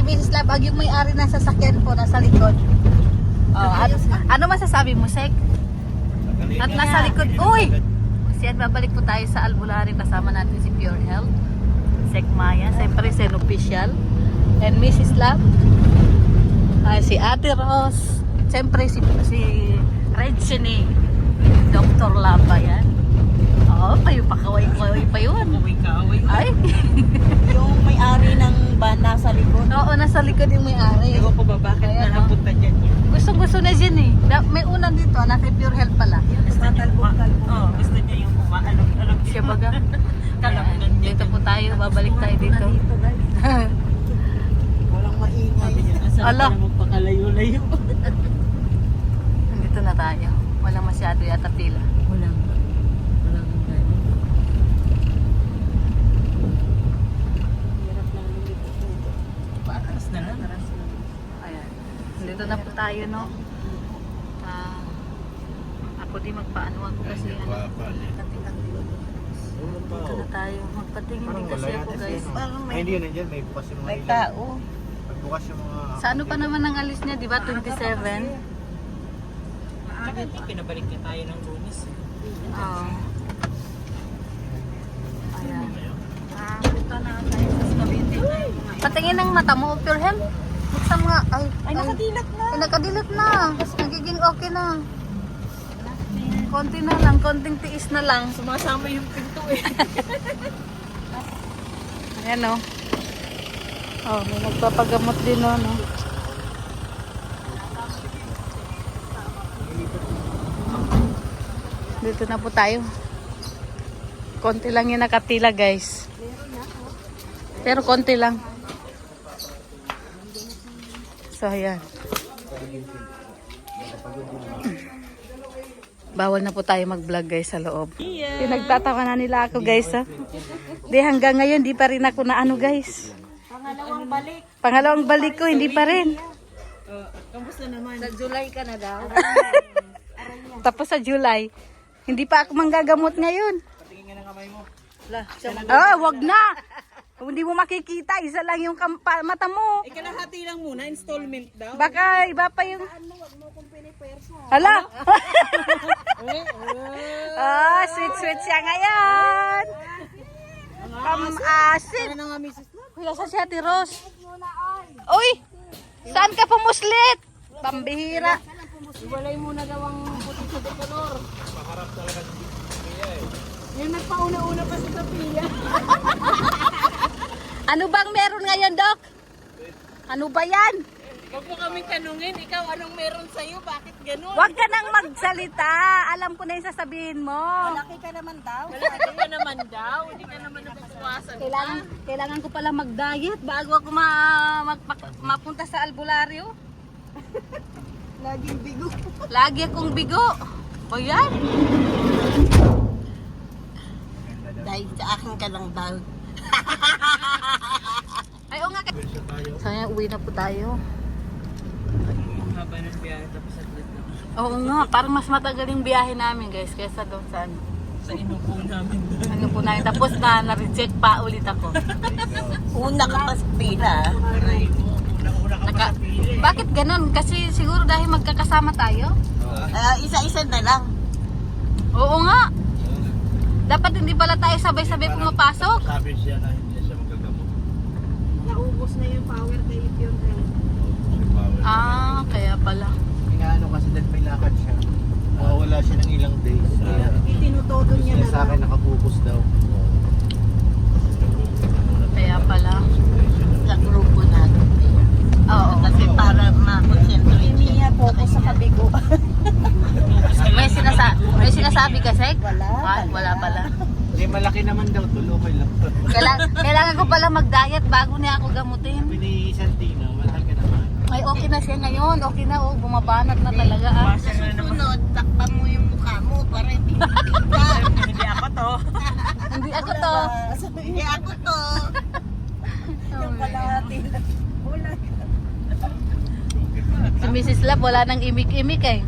Mrs. Labag, yung may-ari ng sasakyan po, nasa likod. Oh, ano masasabi mo, Sek? At nasa likod, uy! Siyan, babalik po tayo sa Albularyo. Kasama natin si Pure Health, Sek Maya, siyempre Sen Official, and Mrs. Lab, si Ate Ros, siyempre si Regine, Dr. Lab ba yan? Oo, pakaway pa yun. Ay! Yung may-ari ng van nasa likod. Oo, nasa likod yung may-ari. Ewan ko ba bakit napunta dyan yun? Gustong-gusto na dyan eh. May unang dito, nasa Pure Health pala. Oo, gusto niya yung alam Siya baga. Ayan, dito po tayo, babalik tayo dito. Walang maingay. Ala. Magpakalayo-layo. Nandito na tayo. Walang masyado yata pila. Walang hirap lang lumipot dito. Patas na lang. Ayan. Nandito na po tayo, no? Ako di magpaano ako kasi dito na tayo. Magpatingin din kasi ako, guys. Ay, hindi yun nandiyan. May bukas yung mga May ilaw. tao. May bukas yung mga... Sa ano pa naman ang alis niya, di ba? 27? Pinabalik niya tayo ng Lunes. Oo. Ayan. Punta na tayo sa Cavite. Patingin ng mata mo, Pure Health. Buksan mo nga. Ay, nakadilat na. Ay, nakadilat na. Nagiging okay na. Konti na lang, konting tiis na lang. Sumasama yung pinto eh. Ayan o. Oh, may nagpapagamot din o, no? Dito na po tayo. Konti lang yung nakapila, guys. Pero konti lang. So, ayan. Bawal na po tayo mag-vlog, guys, sa loob. Pinagtatawa na nila ako, guys, ha? Di, hanggang ngayon, di pa rin ako na ano, guys. Pangalawang balik. Pangalawang balik ko, hindi pa rin. Kamusta naman? Sa July ka na daw. Tapos sa July, hindi pa ako manggagamot ngayon. Patingin nga ng kamay mo. Wag na. Kung hindi mo makikita, isa lang yung mata mo. Kalahati lang muna, installment daw. Baka iba pa yung... Hala! Sweet siya ngayon. Pam-asin. Ano nga, Mrs. Love? Kuya, saan si Ate Ros? Uy! Saan ka pumuslit? Pambihira. Iwalay muna daw ang puti sa dekolor. Maharap talaga si Sophia eh. Yung nagpauna-una pa si Sophia. Ano bang meron ngayon, Doc? Ano ba yan? Huwag mo kaming tanungin, ikaw anong meron sa'yo? Bakit ganun? Huwag ka nang magsalita. Alam ko na yung sasabihin mo. Malaki ka naman daw. Malaki ka naman daw. Hindi ka naman nagkaswasan. Kailangan ko pala mag-diet bago ako mapunta sa albularyo. Laging bigo. Lagi akong bigo. O yan. Dahil sa akin ka lang daw. Ay, o nga. Kaya uwi na po tayo. Ang haba ng biyahe tapos saglit lang. Oo nga, parang mas matagal yung biyahe namin, guys, kaysa doon sa ano. Sa inupo namin doon. Ano po namin. Tapos na-reject pa ulit ako. Una ka pa sa pila. Bakit ganun? Kasi siguro dahil magkakasama tayo. Isa-isa na lang. Oo nga. Dapat hindi pala tayo sabay-sabay pumapasok. Sabi siya na hindi siya magagamot. Naubos na yung power kay Pure Health. Kaya pala. Inaano kasi dahil may lakad siya. Wala siya ng ilang days. Itinutodo niya Siya na sa akin nakapokus daw. Kaya pala. sa grupo natin. Oo. Kasi para ma-concentrate siya. Focus sa kabigo. May sinasabi ka, Sek? Wala. Wala pala. Eh, malaki naman daw. Tuloy lang. Kailangan ko pala mag-diet bago niya ako gamutin. Sabi ni Santino, malaki naman. Ay, okay na siya ngayon. Okay na, oh. Bumabanat na talaga, ah. Sa susunod, takpan mo yung mukha mo para hindi makita. Hindi ako to. Hindi ako to. Hindi ako to. Yung kalahati lang. Wala. Si Mrs. Lab, wala nang imik-imik eh.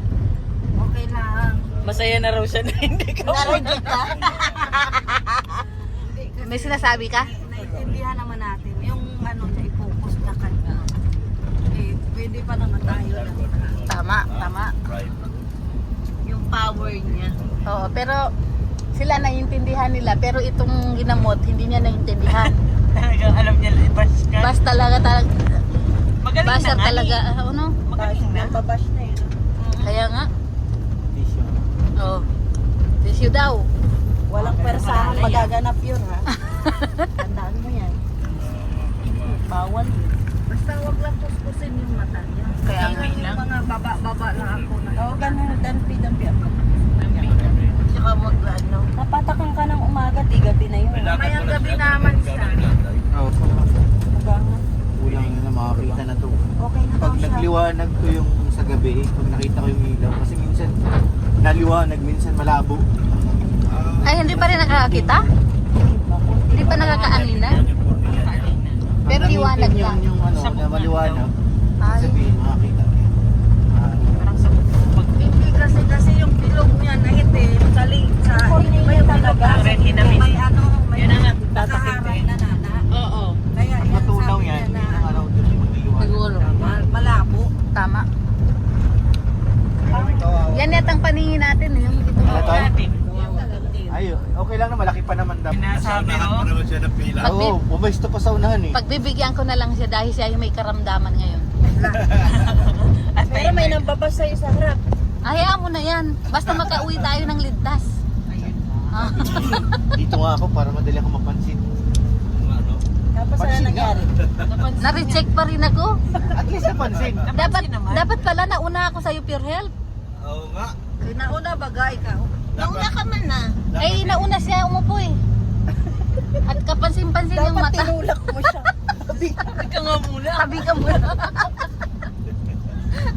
Okay lang. Masaya na raw siya na hindi ka. Narigit ka? May sinasabi ka? Naiintindihan naman natin. Yung ano niya, i-focus na kanya. Power niya. Oo, pero sila naiintindihan nila. Pero itong ginamot, hindi niya naiintindihan. Talagang alam niya, bash ka. Bas talaga, Magaling basher na nga talaga. eh. Ano? Magaling na. Pabash na yun. Kaya nga. Tissue. Oo. Tissue daw. Walang persahan magaganap yun ha. Tandaan mo yan. Bawal. Basta wag lang kuskusin yung mata niya. Kaya nga. Yung mga baba-baba lang ako na. Oo, ganun. Dampi-dampi ako. Tsaka mag-ano. Napatakan ka ng umaga, di gabi na yun. Mamayang gabi naman siya. Oo. Magangan. Kulang na makakita na to. Okay na Pag daw siya. nagliwanag ko yung sa gabi, pag nakita ko yung ilaw, kasi minsan naliwanag, minsan malabo. Ay, hindi pa rin nakakakita? Hindi pa nakakaanina? Pero liwanag lang. Yung ano, na maliwanag, Ay. sabihin makakita. Hindi kasi yung bilog niya na hindi sa may talaga. Red hinamin. May ano, may Yun ang nakaharay na nana. Oo. Kaya yan Matunaw sabi yan, niya yun ang araw doon yung magliwanag. Siguro. malabo. Tama. Yan yatang paningin natin. Yung ito. Natin. Ay, okay lang na, malaki pa naman daw. Sinasabi oh. Oo, umaysto pa sa unahan eh. Pagbibigyan ko na lang siya dahil siya yung may karamdaman ngayon. At Pero may nambabas sa'yo sa harap. Hayaan mo na yan. Basta makauwi tayo ng ligtas. Ah. Dito nga ako para madali ako mapansin. Tapos ano Pansin nangyari? Na-recheck pa rin ako. At least napansin. Dapat pala nauna ako sa'yo, Pure Health. Oo nga. Nauna bagay ka. Nauna ka man na. Ay, nauna siya umupo eh. At kapansin-pansin yung Dapat mata. tinulak mo siya. Sabi ka nga muna. Tabi ka muna.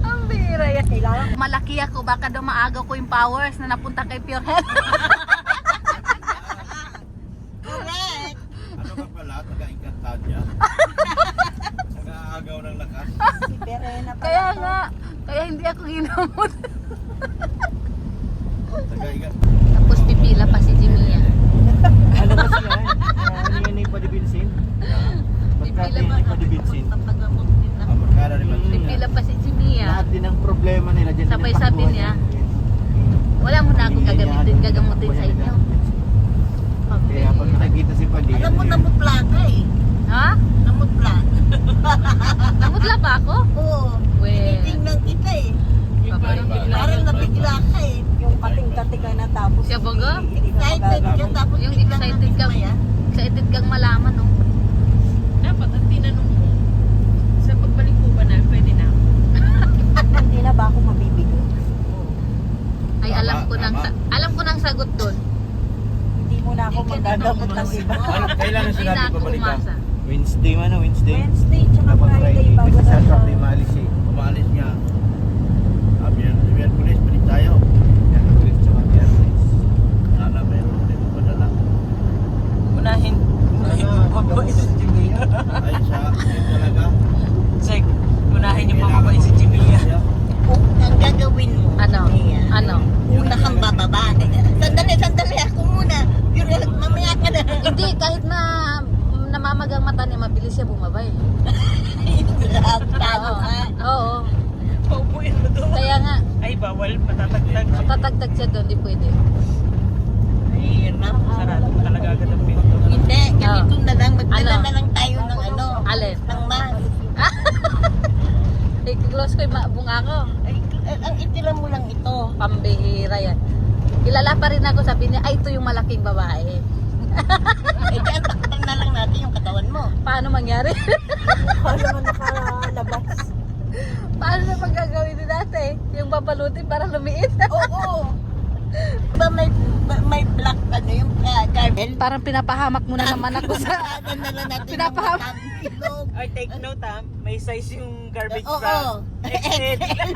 Ang bira yan. Kailangan Malaki ako, baka daw maagaw ko yung powers na napunta kay Pure Health. correct. Ano ka pala, taga-Encantadia? Nag-aagaw ng lakas. Si Perena pala. Kaya nga, kaya hindi ako ginamot. Tapos pipila pa si Jimia. Ano kasi yan? Ano yan yung padibilsin? Pagkati yung padibilsin. Pipila pa si Jimia. Lahat din ang problema nila dyan. Sabay sabi niya, wala mo na akong gagamutin sa inyo. Kaya pag nakikita si Pali, Alam mo, namutplaka eh. Ha? Namutplaka. Namutla ba ako? Oo. Well, Tingnan kita eh. Parang nabigla ka eh. Yung kating-kating ka na tapos. Siya baga? Excited ka tapos Yung biglang excited kang, namimaya. excited kang malaman, no? Dapat ang tinanong mo, sa pagbalik ko ba na, pwede na. Hindi na ba ako mabibigyo? Ay, alam ko nang sagot doon. Hindi mo na ako magagamot ng iba. Kailangan Hindi na ako umasa. Wednesday man, Wednesday. Wednesday tsaka Dapat Friday bago Kasi sa na Saturday maalis eh. Umalis nga. Miyerkules, balik tayo. Yan, Tuesday tsaka Thursday. Sana meron din padala. Unahin. Unahin yung mababait si Jimia. Ay, yun talaga. Check. Unahin yung mababait si Jimia. Ang gagawin mo. Ano? Ano? Una kang bababa. Sandali ako muna. Pero mamaya ka na. Hindi, kahit na namamagang mata niya, mabilis siya bumabay. Talo ka. Oo. Paupuin mo doon. Kaya nga, Ay, bawal. Patatagtag. tatagtag siya doon, di pwede. Hirap. Sarado mo talaga agad ang pinto. Hindi, ganito na lang. Magdala Ano? na lang tayo ng ano. Alin? Ng mask. I-close ko yung bunga ko. Ay, ang itila mo lang ito. Pambihira yan. Kilala pa rin ako, sabi niya, ay ito yung malaking babae. Eh, kaya takpan na lang natin yung katawan mo. Paano mangyari? Paano mo nakalabas? Paano na magagawin din natin? Yung babalutin para lumiit. Oo. Diba may black ano yung garbel? Parang pinapahamak mo na naman ako sa... na lang natin Pinapaham- Ay, take note ha. May size yung garbage Oo. bag. XL.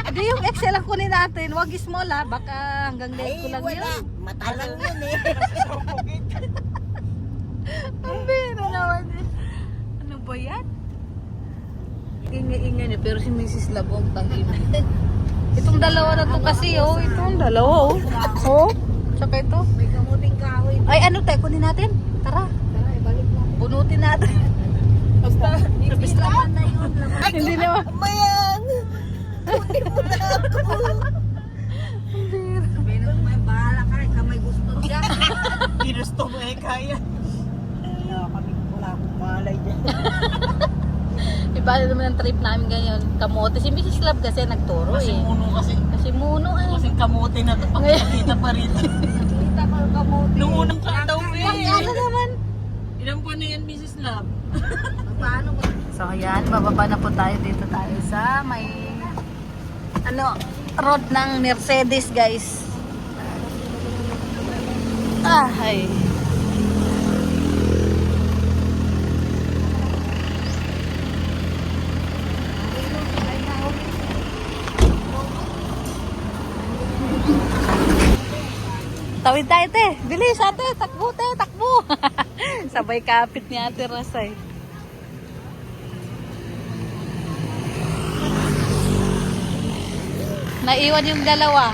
Hindi yung Excel ang kunin natin. Huwag small ha. Baka hanggang leg ko lang yun. Mata lang yun eh. Ang bira naman eh. Ano ba yan? Ingay-ingay niya. Pero si Mrs. Labong tangin. Itong dalawa na to kasi oh. Itong dalawa oh. Oh. Saka ito. May kamuting kahoy. Ay ano tayo kunin natin? Tara. Tara, ibalik natin. Bunutin natin. Basta, Hindi laman na yun. Laman. Hindi naman. Mayan! Kunin mo na ako. Ang bira. ginusto mo eh, kaya. Kami wala akong malay dyan. Iba naman ang trip namin ganyan. Kamote. Si Mrs. Love kasi nagturo Kasi eh. muno kasi. Kasi muno eh. Kasing kamote na to. Pagkakita pa rin. Kita ko ang kamote. Nung unang kataw mo Ano naman? Ilang buwan na yan, Mrs. Love? Paano mo? So ayan, bababa na po tayo dito tayo sa may road ng Mercedes guys. Ay. Tawid tayo te. Bilis ate. Takbo te. Takbo. Sabay kapit ni ate Rasay. Naiwan yung dalawa.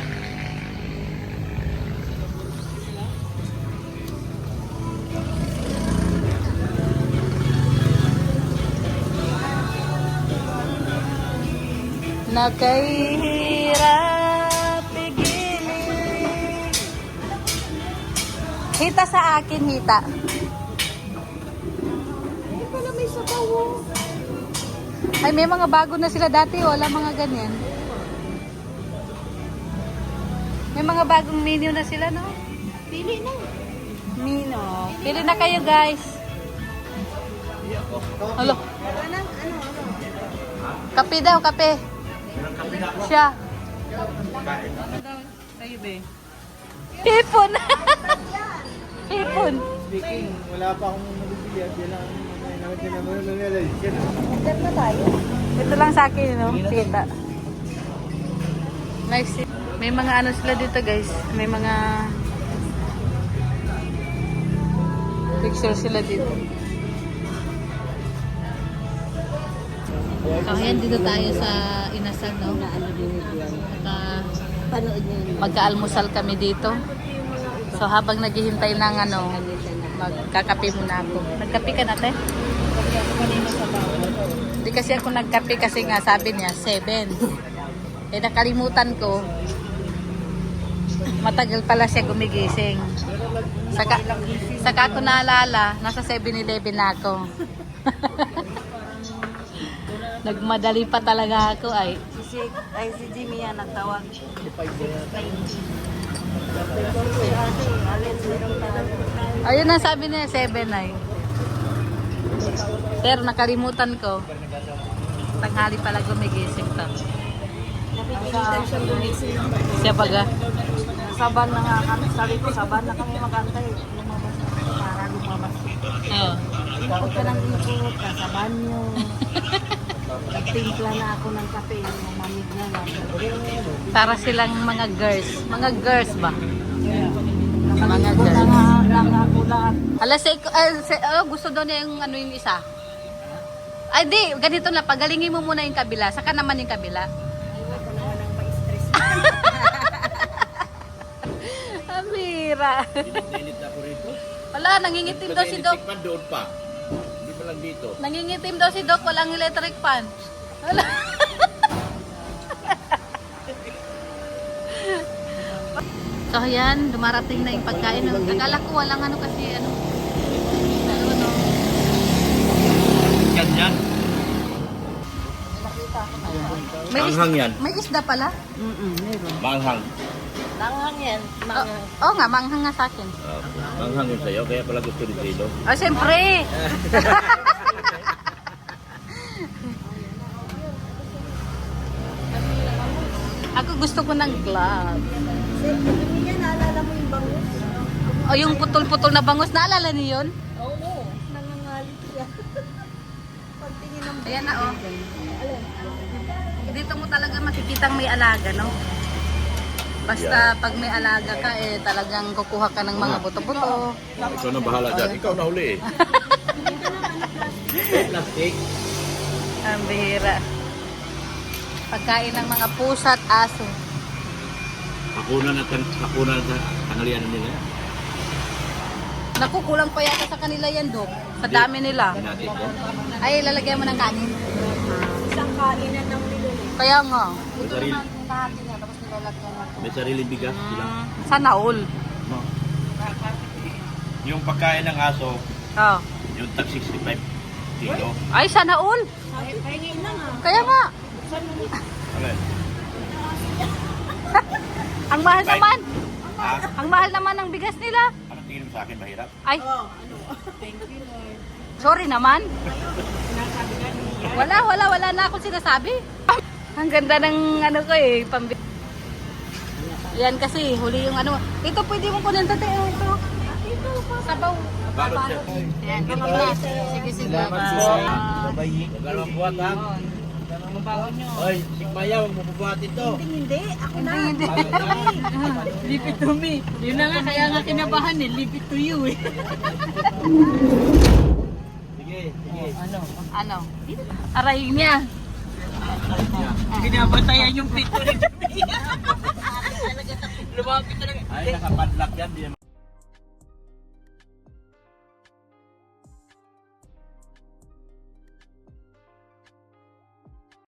Nakahirap pigilin. Hita sa akin, hita. Hindi pala may sabaw. Ay, may mga bago na sila dati. Wala mga ganyan. May mga bagong menu na sila, no? Pili na. Mino. Pili na kayo, guys. Alo. Ano? Kape daw, kape. Siya. Kayo be. Hipon. Hipon. Speaking, wala pa akong nabibili. Yan lang. Nakita na mo yung nangyayari. Order na tayo. Ito lang sa akin, no? Sita. Nice. May mga ano sila dito, guys. May mga picture sila dito. So, ayan, dito tayo sa Inasal, no? Panood niyo yun. Magka-almusal kami dito. So, habang naghihintay ng magkakape muna ako. Nagkape ka na, te? Hindi kasi ako nagkape kasi nga sabi niya, 7. Eh, nakalimutan ko. Matagal pala siya gumigising. Saka ako naalala, nasa 7-Eleven na ako. Nagmadali pa talaga ako ay. Si Jimmy yan nagtawag. Ayun ang sabi niya, 7 ay. Pero nakalimutan ko. Tanghali pala gumigising to. Nakikita siyang gumising. Siya baga. Saban na nga kami. Sabi ko, saban na kami makantay. Lumabas na para lumabas. Oo. Ikot ka ng ikot. Nasa banyo. Nagtimpla na ako ng kape. Mamamig na lang. Para silang mga girls. Mga girls ba? Mga Nakalimutan girls. lang ako lahat. Gusto daw niya yung ano yung isa. Ay di, ganito na. Pagalingin mo muna yung kabila. Saka naman yung kabila. Iwan ko naman ang ma-stress. Amira. Dinilit ako rito. Wala, nangingitim daw si Doc. Pa doon pa. Hindi pa lang dito. Nangingitim daw si Doc. Walang electric fan. Wala. So ayan, dumarating na yung pagkain. Akala ko walang ano kasi ano. Ganyan. Manghang yan. May isda pala. Meron. Manghang. Langhang yan. Oo nga, manghang nga sa akin. Manghang yun sa'yo. Kaya pala gusto ni Tilo. Ah, siyempre. Ako gusto ko ng glove. Hindi yan, naalala mo yung bangus? O yung putol-putol na bangus, naalala niyo yun? Oo. Nangangalit siya. Pagtingin ng Ayan na oh. Dito mo talaga makikitang may alaga, no? Basta pag may alaga ka, eh talagang kukuha ka ng mga buto-buto. Ikaw na bahala dyan. Ikaw na huli eh. Plastic. Ang bihira. Pagkain ng mga pusa at aso. Hakunan at tanghalian nila. Naku, kulang pa yata sa kanila yan, Dok. Sa dami nila. Hindi natin ito. Ay, lalagyan mo ng kanin. isang kainan ng niluli. Kaya nga. May sarili, Kahati niya, tapos nilalagyan natin. may sariling bigas. Sila. Sana all. No. Yung pagkain ng aso, Oh. yung tag 65 kilo. Ay, sana all. Kaya nga. Alin? Ang mahal naman. Ha? Ang mahal naman ng bigas nila. Ano tingin mo sa akin, mahirap? Ay. Sorry naman. Wala na akong sinasabi. Ang ganda ng ano ko eh, Yan kasi, huli yung ano. Ito pwede mong kunin tate. Ito. Sabaw. Balot siya. Yan. Sige. Babayi. Huwag ka naman buhat, ha? Oy, Sigmaya, huwag mo bubuhat ito. Hindi, ako na. Hindi. Leave it to me. Yun na nga, kaya nga kinabahan eh. Leave it to you eh. Sige. Ano? Aray niya. Binabatayan yung pito ni Lumapit talaga. Ay, nakapadlock yan. Di